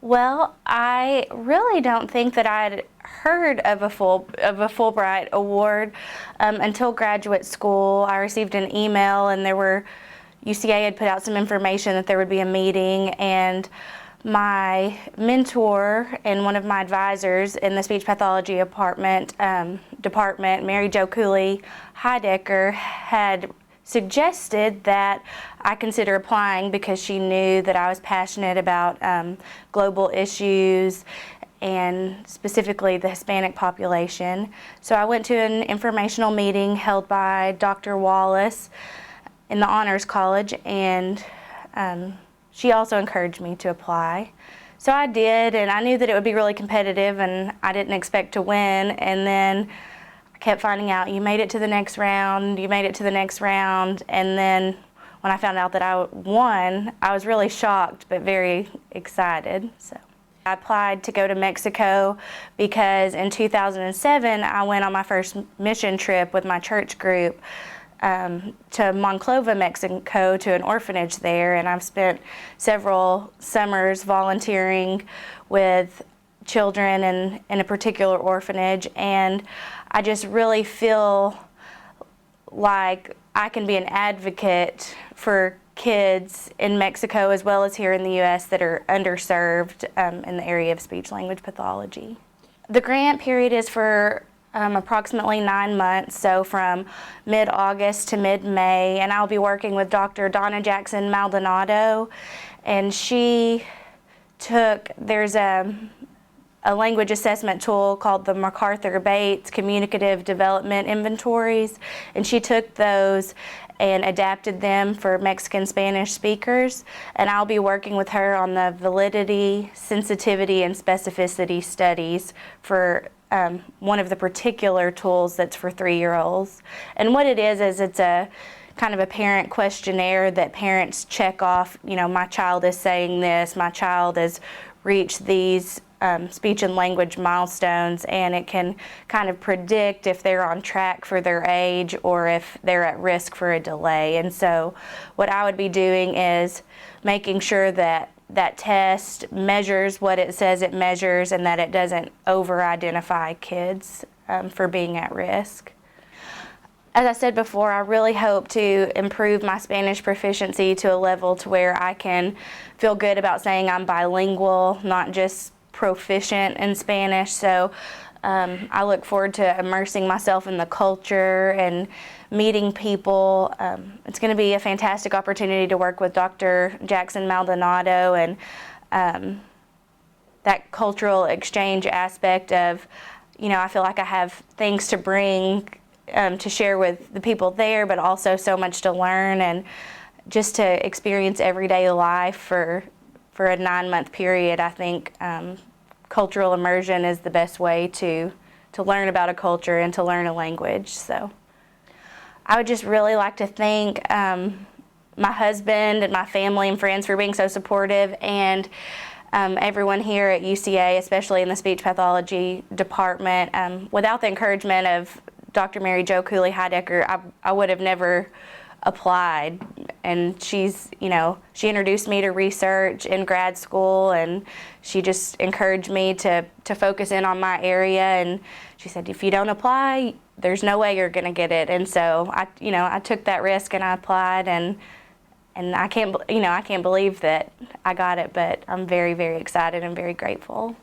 Well, I really don't think that I'd heard of a Fulbright award until graduate school. I received an email, and UCA had put out some information that there would be a meeting, and my mentor and one of my advisors in the speech pathology department, Mary Jo Cooley Heidecker, had suggested that I consider applying because she knew that I was passionate about global issues and specifically the Hispanic population. So I went to an informational meeting held by Dr. Wallace in the Honors College, and she also encouraged me to apply. So I did, and I knew that it would be really competitive, and I didn't expect to win. And then I kept finding out, you made it to the next round, you made it to the next round. And then when I found out that I won, I was really shocked but very excited. So I applied to go to Mexico because in 2007 I went on my first mission trip with my church group to Monclova, Mexico, to an orphanage there, and I've spent several summers volunteering with children in a particular orphanage, and I just really feel like I can be an advocate for kids in Mexico as well as here in the U.S. that are underserved in the area of speech-language pathology. The grant period is for approximately 9 months, so from mid-August to mid-May, and I'll be working with Dr. Donna Jackson Maldonado, and there's a language assessment tool called the MacArthur-Bates Communicative Development Inventories, and she took those and adapted them for Mexican Spanish speakers, and I'll be working with her on the validity, sensitivity, and specificity studies for one of the particular tools that's for 3-year-olds. And what it is it's a kind of a parent questionnaire that parents check off, my child is saying this, my child has reached these speech and language milestones, and it can kind of predict if they're on track for their age or if they're at risk for a delay. And so what I would be doing is making sure that that test measures what it says it measures and that it doesn't over-identify kids for being at risk. As I said before, I really hope to improve my Spanish proficiency to a level to where I can feel good about saying I'm bilingual, not just proficient in Spanish. So I look forward to immersing myself in the culture and meeting people. It's going to be a fantastic opportunity to work with Dr. Jackson Maldonado, and that cultural exchange aspect of, I feel like I have things to bring to share with the people there, but also so much to learn and just to experience everyday life for a 9-month period. I think cultural immersion is the best way to learn about a culture and to learn a language. So I would just really like to thank my husband and my family and friends for being so supportive, and everyone here at UCA, especially in the speech pathology department. Without the encouragement of Dr. Mary Jo Cooley Heidecker, I would have never applied. And she introduced me to research in grad school, and she just encouraged me to focus in on my area, and she said, if you don't apply, there's no way you're going to get it. And so I took that risk and I applied, and I can't believe that I got it, but I'm very, very excited and very grateful.